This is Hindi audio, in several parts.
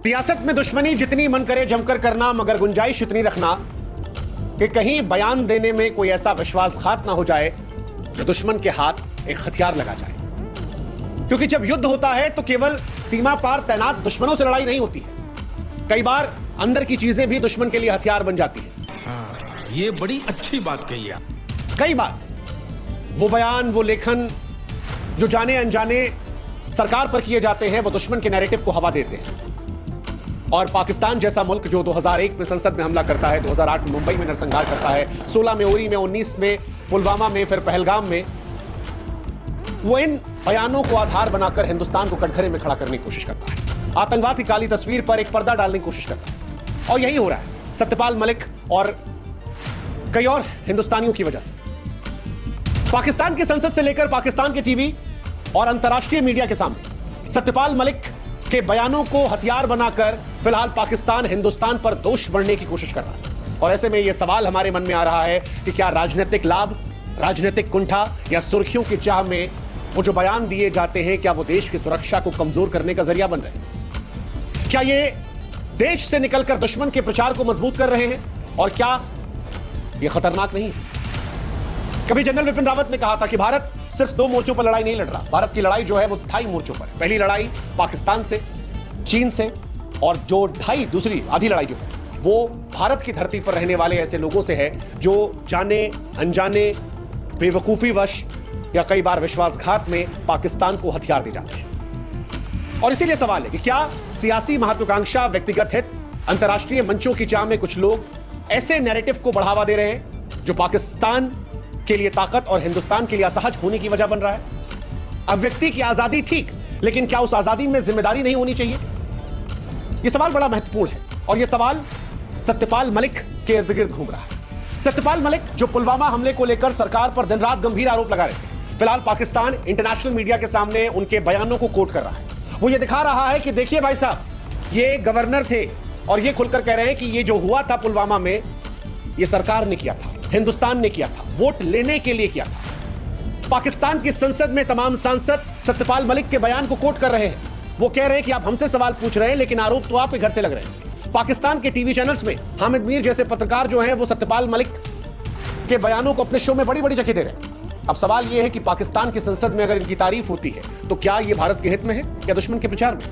सियासत में दुश्मनी जितनी मन करे जमकर करना, मगर गुंजाइश इतनी रखना कि कहीं बयान देने में कोई ऐसा विश्वासघात ना हो जाए जो दुश्मन के हाथ एक हथियार लगा जाए। क्योंकि जब युद्ध होता है तो केवल सीमा पार तैनात दुश्मनों से लड़ाई नहीं होती है, कई बार अंदर की चीजें भी दुश्मन के लिए हथियार बन जाती है। ये बड़ी अच्छी बात कही है। कई बार वो बयान, वो लेखन जो जाने अनजाने सरकार पर किए जाते हैं, वो दुश्मन के नैरेटिव को हवा देते हैं। और पाकिस्तान जैसा मुल्क जो 2001 में संसद में हमला करता है, 2008 में मुंबई में नरसंहार करता है, 16 में उरी में, 19 में पुलवामा में, फिर पहलगाम में, वो इन बयानों को आधार बनाकर हिंदुस्तान को कटघरे में खड़ा करने की कोशिश करता है। आतंकवाद की काली तस्वीर पर एक पर्दा डालने की कोशिश करता है। और यही हो रहा है सत्यपाल मलिक और कई और हिंदुस्तानियों की वजह से। पाकिस्तान की संसद से लेकर पाकिस्तान के टीवी और अंतर्राष्ट्रीय मीडिया के सामने सत्यपाल मलिक के बयानों को हथियार बनाकर फिलहाल पाकिस्तान हिंदुस्तान पर दोष बढ़ने की कोशिश कर रहा है। और ऐसे में यह सवाल हमारे मन में आ रहा है कि क्या राजनीतिक लाभ, राजनीतिक कुंठा या सुर्खियों की चाह में वो जो बयान दिए जाते हैं, क्या वो देश की सुरक्षा को कमजोर करने का जरिया बन रहे हैं? क्या ये देश से निकलकर दुश्मन के प्रचार को मजबूत कर रहे हैं? और क्या ये खतरनाक नहीं है? कभी जनरल विपिन रावत ने कहा था कि भारत सिर्फ 2 मोर्चों पर लड़ाई नहीं लड़ रहा, भारत की लड़ाई जो है वो 2.5 मोर्चों पर है। पहली लड़ाई पाकिस्तान से, चीन से, और जो 2.5 दूसरी आधी लड़ाई जो है वो भारत की धरती पर रहने वाले ऐसे लोगों से है जो जाने अनजाने, बेवकूफीवश या कई बार विश्वासघात में पाकिस्तान को हथियार दे जाते हैं। और इसीलिए सवाल है कि क्या सियासी महत्वाकांक्षा, व्यक्तिगत हित, अंतर्राष्ट्रीय मंचों की चाह में कुछ लोग ऐसे नैरेटिव को बढ़ावा दे रहे हैं जो पाकिस्तान के लिए ताकत और हिंदुस्तान के लिए असहज होने की वजह बन रहा है? अभिव्यक्ति की आजादी ठीक, लेकिन क्या उस आजादी में जिम्मेदारी नहीं होनी चाहिए? यह सवाल बड़ा महत्वपूर्ण है और यह सवाल सत्यपाल मलिक के इर्द गिर्द घूम रहा है। सत्यपाल मलिक जो पुलवामा हमले को लेकर सरकार पर दिन रात गंभीर आरोप लगा रहे थे, फिलहाल पाकिस्तान इंटरनेशनल मीडिया के सामने उनके बयानों को कोट कर रहा है। वो ये दिखा रहा है कि देखिए भाई साहब, ये गवर्नर थे और ये खुलकर कह रहे हैं कि ये जो हुआ था पुलवामा में, ये सरकार ने किया था, हिंदुस्तान ने किया था, वोट लेने के लिए किया था। पाकिस्तान की संसद में तमाम सांसद सत्यपाल मलिक के बयान को कोट कर रहे हैं। वो कह रहे हैं कि आप हमसे सवाल पूछ रहे हैं लेकिन आरोप तो आपके घर से लग रहे हैं। पाकिस्तान के टीवी चैनल्स में हामिद मीर जैसे पत्रकार जो हैं वो सत्यपाल मलिक के बयानों को अपने शो में बड़ी बड़ी जगह दे रहे हैं। अब सवाल यह है कि पाकिस्तान की संसद में अगर इनकी तारीफ होती है तो क्या यह भारत के हित में है या दुश्मन के प्रचार में?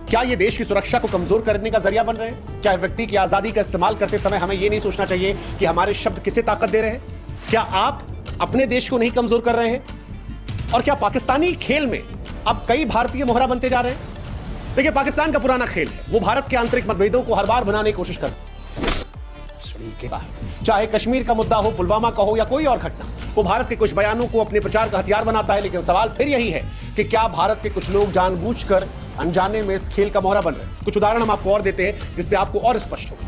क्या ये देश की सुरक्षा को कमजोर करने का जरिया बन रहे हैं? क्या व्यक्ति की आजादी का इस्तेमाल करते समय हमें यह नहीं सोचना चाहिए कि हमारे शब्द किसे ताकत दे रहे हैं? क्या आप अपने देश को नहीं कमजोर कर रहे हैं? और क्या पाकिस्तानी खेल में अब कई भारतीय मोहरा बनते जा रहे हैं? देखिए, पाकिस्तान का पुराना खेल है, वो भारत के आंतरिक मतभेदों को हर बार बनाने की कोशिश करता है। चाहे कश्मीर का मुद्दा हो, पुलवामा का हो या कोई और घटना, वो भारत के कुछ बयानों को अपने प्रचार का हथियार बनाता है। लेकिन सवाल फिर यही है कि क्या भारत के कुछ लोग जानबूझकर अनजाने में इस खेल का मोहरा बन रहे हैं? कुछ उदाहरण हम आपको और देते हैं जिससे आपको और स्पष्ट होगा।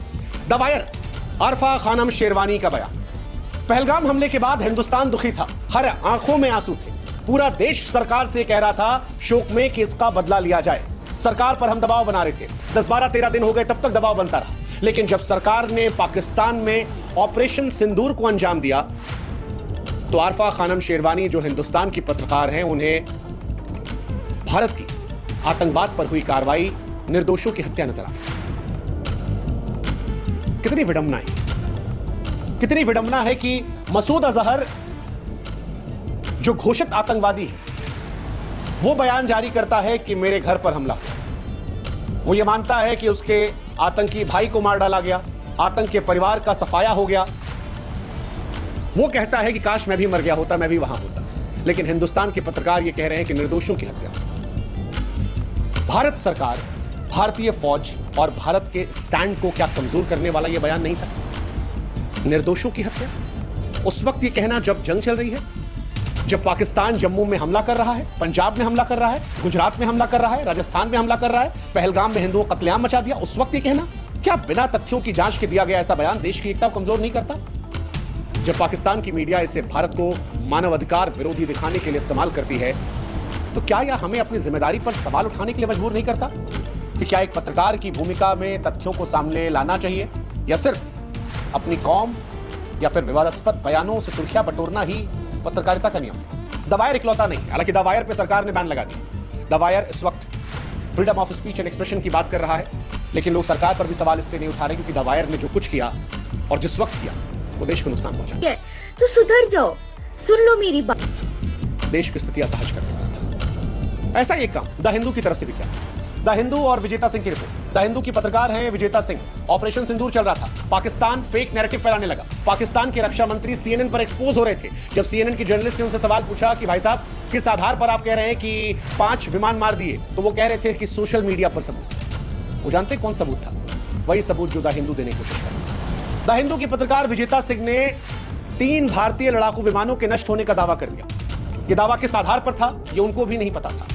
द वायर, आरफा खानम शेरवानी का बयान। पहलगाम हमले के बाद हिंदुस्तान दुखी था, हर आंखों में आंसू थे। पूरा देश सरकार से कह रहा था शोक में कि इसका बदला लिया जाए। सरकार पर हम दबाव बना रहे थे, 10, 12, 13 दिन हो गए, तब तक दबाव बनता रहा। लेकिन जब सरकार ने पाकिस्तान में ऑपरेशन सिंदूर को अंजाम दिया तो आरफा खानम शेरवानी जो हिंदुस्तान की पत्रकार हैं, उन्हें भारत की आतंकवाद पर हुई कार्रवाई, निर्दोषों की हत्या नजर आई। कितनी विडंबना है, कितनी विडंबना है कि मसूद अजहर जो घोषित आतंकवादी है वो बयान जारी करता है कि मेरे घर पर हमला हुआ। वो ये मानता है कि उसके आतंकी भाई को मार डाला गया, आतंक के परिवार का सफाया हो गया। वो कहता है कि काश मैं भी मर गया होता, मैं भी वहां होता। लेकिन हिंदुस्तान के पत्रकार ये कह रहे हैं कि निर्दोषों की हत्या। भारत सरकार, भारतीय फौज और भारत के स्टैंड को क्या कमजोर करने वाला यह बयान नहीं था? निर्दोषों की हत्या उस वक्त ये कहना जब जंग चल रही है, जब पाकिस्तान जम्मू में हमला कर रहा है, पंजाब में हमला कर रहा है, गुजरात में हमला कर रहा है, राजस्थान में हमला कर रहा है, पहलगाम में हिंदुओं कत्लेआम मचा दिया, उस वक्त ये कहना क्या बिना तथ्यों की जांच के दिया गया ऐसा बयान देश की एकता को कमजोर नहीं करता? जब पाकिस्तान की मीडिया इसे भारत को मानवाधिकार विरोधी दिखाने के लिए इस्तेमाल करती है तो क्या यह हमें अपनी जिम्मेदारी पर सवाल उठाने के लिए मजबूर नहीं करता कि क्या एक पत्रकार की भूमिका में तथ्यों को सामने लाना चाहिए या सिर्फ अपनी कौम या फिर विवादास्पद बयानों से सुर्खियां बटोरना ही पत्रकारिता का नियम है? द वायर इकलौता नहीं, हालांकि द वायर पे सरकार ने बैन लगा दिया। द वायर इस वक्त freedom of speech and expression की बात कर रहा है। लेकिन लोग सरकार पर भी सवाल इसलिए नहीं उठा रहे क्योंकि द वायर ने जो कुछ किया और जिस वक्त किया वो देश को नुकसान पहुंचा। तो सुधर जाओ, सुन लो मेरी बात। देश की स्थिति असहज करने वाला था। ऐसा एक काम द हिंदू की तरफ से भी किया। द हिंदू और विजेता सिंह की रिपोर्ट। द हिंदू की पत्रकार हैं विजेता सिंह। ऑपरेशन सिंदूर चल रहा था, पाकिस्तान फेक नैरेटिव फैलाने लगा। पाकिस्तान के रक्षा मंत्री सीएनएन पर एक्सपोज हो रहे थे। जब सीएनएन की जर्नलिस्ट ने उनसे सवाल पूछा कि भाई साहब किस आधार पर आप कह रहे हैं कि 5 विमान मार दिए, तो वो कह रहे थे कि सोशल मीडिया पर सबूत। वो जानते कौन सबूत था? वही सबूत जो द हिंदू देने की कोशिश कर रहा था। द हिंदू की पत्रकार विजेता सिंह ने 3 भारतीय लड़ाकू विमानों के नष्ट होने का दावा कर दिया। यह दावा किस आधार पर था यह उनको भी नहीं पता था,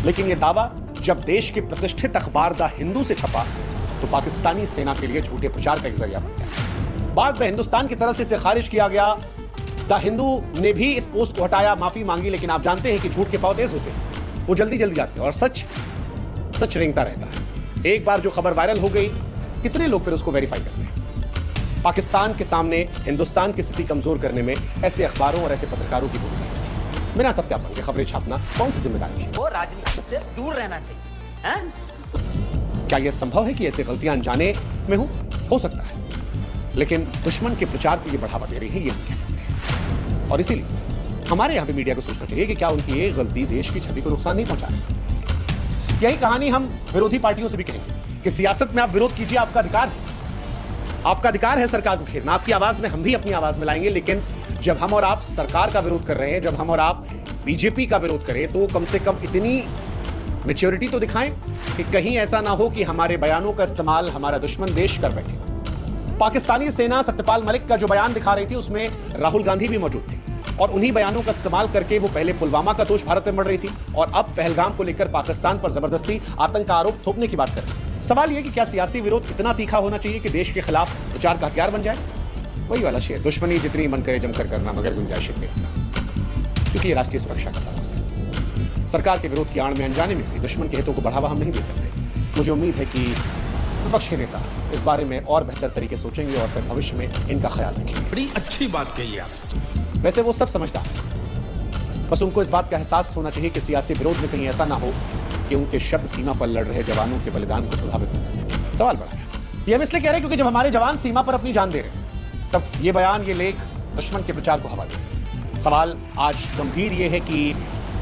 लेकिन यह दावा जब देश के प्रतिष्ठित अखबार द हिंदू से छपा तो पाकिस्तानी सेना के लिए झूठे प्रचार का एक जरिया बन गया। बाद में हिंदुस्तान की तरफ से इसे खारिज किया गया। द हिंदू ने भी इस पोस्ट को हटाया, माफी मांगी, लेकिन आप जानते हैं कि झूठ के पांव तेज होते हैं, वो जल्दी जल्दी जाते हैं और सच रेंगता रहता है। एक बार जो खबर वायरल हो गई, कितने लोग फिर उसको वेरीफाई करते हैं। पाकिस्तान के सामने हिंदुस्तान की स्थिति कमजोर करने में ऐसे अखबारों और ऐसे पत्रकारों की भूमिका है। बिना सत्यापन के खबरें छापना कौन सी जिम्मेदारी है? वो राजनीति से दूर रहना चाहिए, हैं? क्या यह संभव है कि ऐसी गलतियां अनजाने में हो सकता है, लेकिन दुश्मन के प्रचार को यह बढ़ावा दे रही है, ये हम कह सकते हैं। और इसीलिए हमारे यहां भी मीडिया को सोचना चाहिए कि क्या उनकी ये गलती देश की छवि को नुकसान नहीं पहुंचा रही। यही कहानी हम विरोधी पार्टियों से भी कहेंगे कि सियासत में आप विरोध कीजिए, आपका अधिकार है। आपका अधिकार है सरकार को घेरना, आपकी आवाज में हम भी अपनी आवाज मिलाएंगे, लेकिन जब हम और आप सरकार का विरोध कर रहे हैं, जब हम और आप बीजेपी का विरोध करें, तो कम से कम इतनी मैच्योरिटी तो दिखाएं कि कहीं ऐसा ना हो कि हमारे बयानों का इस्तेमाल हमारा दुश्मन देश कर बैठे। पाकिस्तानी सेना सत्यपाल मलिक का जो बयान दिखा रही थी उसमें राहुल गांधी भी मौजूद थे और उन्हीं बयानों का इस्तेमाल करके वो पहले पुलवामा का दोष भारत में मढ़ रही थी और अब पहलगाम को लेकर पाकिस्तान पर जबरदस्ती आतंक का आरोप थोपने की बात कर रही है। सवाल यह कि क्या सियासी विरोध इतना तीखा होना चाहिए कि देश के खिलाफ प्रचार का हथियार बन जाए? वही वाला शेर, दुश्मनी जितनी मन करे जमकर करना मगर गुंजाइश इतनी रखना, क्योंकि ये राष्ट्रीय सुरक्षा का सवाल है। सरकार के विरोध की आड़ में अनजाने में भी दुश्मन के हितों को बढ़ावा हम नहीं दे सकते। मुझे उम्मीद है कि विपक्ष के नेता इस बारे में और बेहतर तरीके सोचेंगे और फिर भविष्य में इनका ख्याल रखेंगे। बड़ी अच्छी बात कही आप। वैसे वो सब समझदार हैं, बस उनको इस बात का एहसास होना चाहिए कि सियासी विरोध में कहीं ऐसा ना हो कि उनके शब्द सीमा पर लड़ रहे जवानों के बलिदान को प्रभावित करें। सवाल बड़ा है। ये हम इसलिए कह रहे हैं क्योंकि जब हमारे जवान सीमा पर अपनी जान दे रहे हैं तब ये बयान, ये लेख दुश्मन के प्रचार को हवा दे। सवाल आज गंभीर ये है कि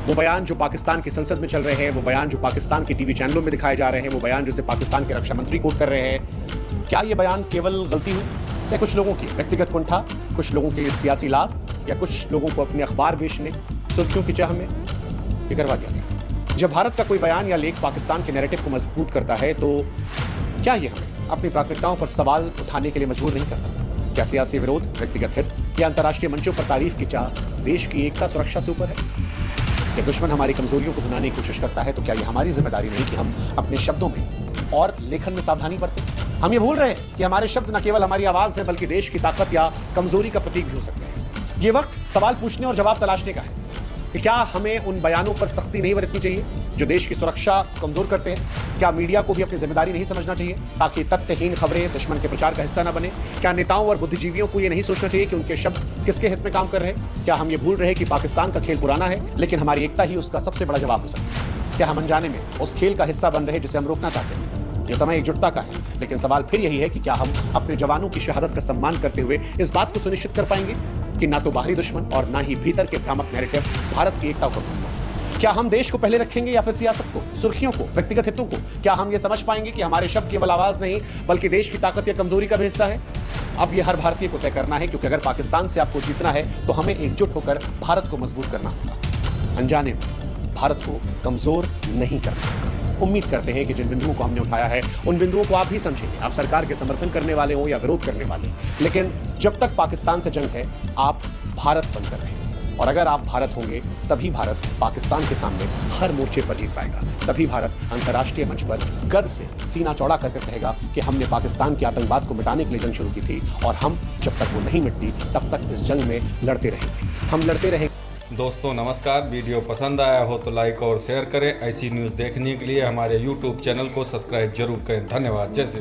वो बयान जो पाकिस्तान की संसद में चल रहे हैं, वो बयान जो पाकिस्तान के टीवी चैनलों में दिखाए जा रहे हैं, वो बयान जिसे पाकिस्तान के रक्षा मंत्री कोट कर रहे हैं, क्या ये बयान केवल गलती हुई या कुछ लोगों की व्यक्तिगत कुंठा, कुछ लोगों के सियासी लाभ या कुछ लोगों को अपने अखबार बेचने, सुर्खियों की चाह में ये करवा दिया गया? जब भारत का कोई बयान या लेख पाकिस्तान के नैरेटिव को मजबूत करता है तो क्या ये हमें अपनी प्राथमिकताओं पर सवाल उठाने के लिए मजबूर नहीं करता? क्या सियासी विरोध, व्यक्तिगत हित या अंतर्राष्ट्रीय मंचों पर तारीफ की चाह देश की एकता सुरक्षा से ऊपर है? या दुश्मन हमारी कमजोरियों को भुनाने की कोशिश करता है तो क्या यह हमारी जिम्मेदारी नहीं कि हम अपने शब्दों में और लेखन में सावधानी बरतें? हम ये भूल रहे हैं कि हमारे शब्द न केवल हमारी आवाज है बल्कि देश की ताकत या कमजोरी का प्रतीक भी हो सकते हैं। ये वक्त सवाल पूछने और जवाब तलाशने का है कि क्या हमें उन बयानों पर सख्ती नहीं बरतनी चाहिए जो देश की सुरक्षा कमजोर करते हैं? क्या मीडिया को भी अपनी जिम्मेदारी नहीं समझना चाहिए ताकि तथ्यहीन खबरें दुश्मन के प्रचार का हिस्सा न बने? क्या नेताओं और बुद्धिजीवियों को यह नहीं सोचना चाहिए कि उनके शब्द किसके हित में काम कर रहे हैं? क्या हम ये भूल रहे हैं कि पाकिस्तान का खेल पुराना है लेकिन हमारी एकता ही उसका सबसे बड़ा जवाब हो सकती है? क्या हम अनजाने में उस खेल का हिस्सा बन रहे जिसे हम रोकना चाहते हैं? यह समय एकजुटता का है, लेकिन सवाल फिर यही है कि क्या हम अपने जवानों की शहादत का सम्मान करते हुए इस बात को सुनिश्चित कर पाएंगे कि ना तो बाहरी दुश्मन और ना ही भीतर के भ्रामक नैरेटिव भारत की एकता को तोड़ेंगे? क्या हम देश को पहले रखेंगे या फिर सियासत को, सुर्खियों को, व्यक्तिगत हितों को? क्या हम ये समझ पाएंगे कि हमारे शब्द केवल आवाज नहीं बल्कि देश की ताकत या कमजोरी का भी हिस्सा है? अब ये हर भारतीय को तय करना है, क्योंकि अगर पाकिस्तान से आपको जीतना है तो हमें एकजुट होकर भारत को मजबूत करना होगा। अनजाने में भारत को कमजोर नहीं करना होगा। उम्मीद करते हैं कि जिन बिंदुओं को हमने उठाया है उन बिंदुओं को आप भी समझेंगे, आप सरकार के समर्थन करने वाले हो या विरोध करने वाले। लेकिन जब तक पाकिस्तान से जंग है आप भारत बनकर रहें, और अगर आप भारत होंगे तभी भारत पाकिस्तान के सामने हर मोर्चे पर जीत पाएगा। तभी भारत अंतर्राष्ट्रीय मंच पर गर्व से सीना चौड़ा करके कहेगा कि हमने पाकिस्तान के आतंकवाद को मिटाने के लिए जंग शुरू की थी और हम जब तक वो नहीं मिटती तब तक इस जंग में लड़ते रहेंगे। हम लड़ते रहेंगे। दोस्तों नमस्कार, वीडियो पसंद आया हो तो लाइक और शेयर करें। ऐसी न्यूज़ देखने के लिए हमारे YouTube चैनल को सब्सक्राइब जरूर करें। धन्यवाद। जय श्री